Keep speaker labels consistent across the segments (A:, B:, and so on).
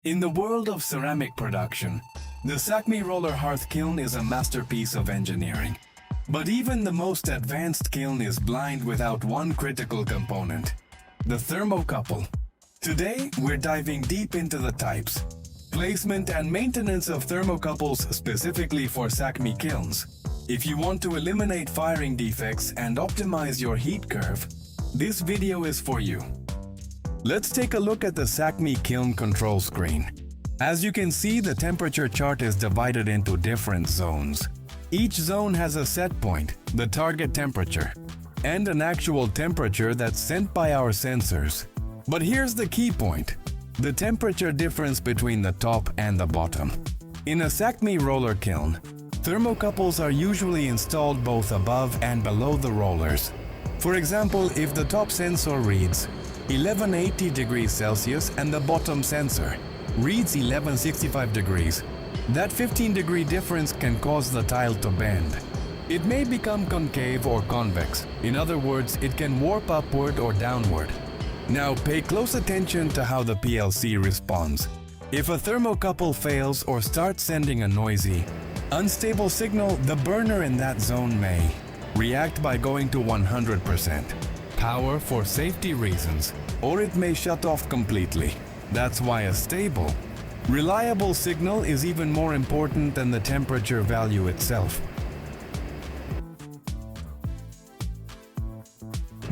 A: In the world of ceramic production, the SACMI roller hearth kiln is a masterpiece of engineering. But even the most advanced kiln is blind without one critical component, the thermocouple. Today, we're diving deep into the types, placement and maintenance of thermocouples specifically for SACMI kilns. If you want to eliminate firing defects and optimize your heat curve, this video is for you. Let's take a look at the SACMI kiln control screen. As you can see, the temperature chart is divided into different zones. Each zone has a set point, the target temperature, and an actual temperature that's sent by our sensors. But here's the key point, the temperature difference between the top and the bottom. In a SACMI roller kiln, thermocouples are usually installed both above and below the rollers. For example, if the top sensor reads 1180 degrees Celsius and the bottom sensor reads 1165 degrees, that 15-degree difference can cause the tile to bend. It may become concave or convex. In other words, it can warp upward or downward. Now pay close attention to how the PLC responds. If a thermocouple fails or starts sending a noisy, unstable signal, the burner in that zone may react by going to 100% power for safety reasons, or it may shut off completely. That's why a stable, reliable signal is even more important than the temperature value itself.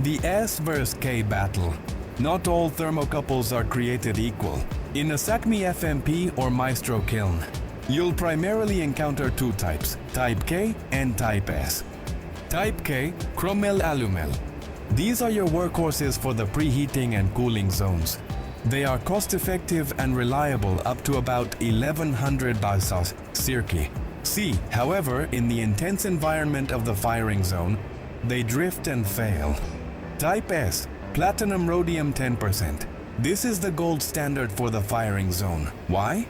A: The S versus K battle. Not all thermocouples are created equal. In a SACMI FMP or Maestro kiln, you'll primarily encounter two types, Type K and Type S. Type K, Chromel-Alumel. These are your workhorses for the preheating and cooling zones. They are cost-effective and reliable up to about 1100 BASAS circa. However, in the intense environment of the firing zone, they drift and fail. Type S, Platinum-Rhodium 10%. This is the gold standard for the firing zone. Why?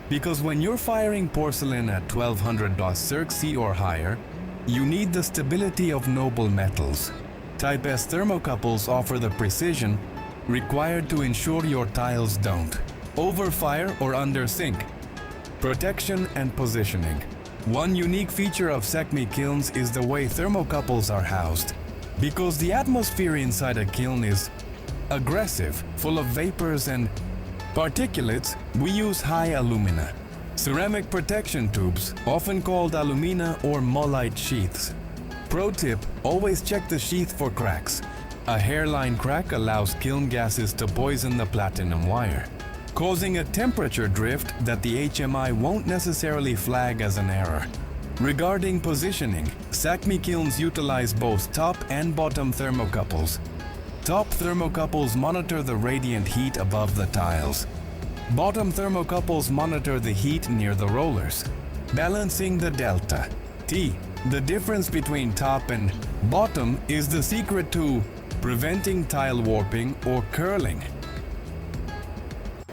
A: Because when you're firing porcelain at 1200 BAS circa or higher, you need the stability of noble metals. Type S thermocouples offer the precision required to ensure your tiles don't overfire or undersink. Protection and positioning. One unique feature of SACMI kilns is the way thermocouples are housed. Because the atmosphere inside a kiln is aggressive, full of vapors and particulates, we use High-Alumina ceramic protection tubes, often called alumina or mollite sheaths. Pro tip, always check the sheath for cracks. A hairline crack allows kiln gases to poison the platinum wire, causing a temperature drift that the HMI won't necessarily flag as an error. Regarding positioning, SACMI kilns utilize both top and bottom thermocouples. Top thermocouples monitor the radiant heat above the tiles. Bottom thermocouples monitor the heat near the rollers, balancing the delta T. The difference between top and bottom is the secret to preventing tile warping or curling.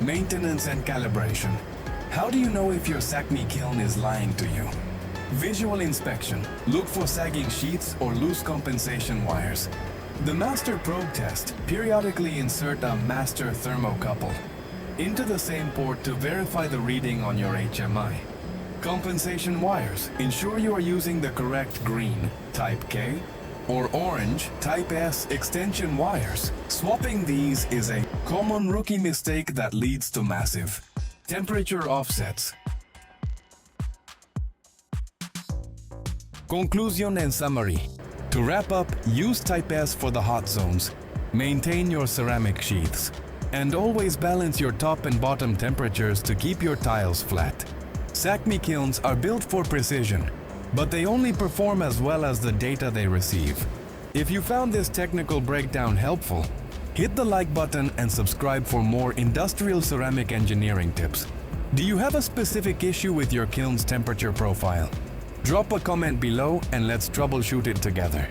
A: Maintenance and calibration. How do you know if your SACMI kiln is lying to you? Visual inspection. Look for sagging sheaths or loose compensation wires. The Master probe test. Periodically insert a Master thermocouple into the same port to verify the reading on your HMI. Compensation wires. Ensure you are using the correct green, Type K, or orange, Type S extension wires. Swapping these is a common rookie mistake that leads to massive temperature offsets. Conclusion and summary. To wrap up, use Type S for the hot zones. Maintain your ceramic sheaths. And always balance your top and bottom temperatures to keep your tiles flat. SACMI kilns are built for precision, but they only perform as well as the data they receive. If you found this technical breakdown helpful, hit the like button and subscribe for more industrial ceramic engineering tips. Do you have a specific issue with your kiln's temperature profile? Drop a comment below and let's troubleshoot it together.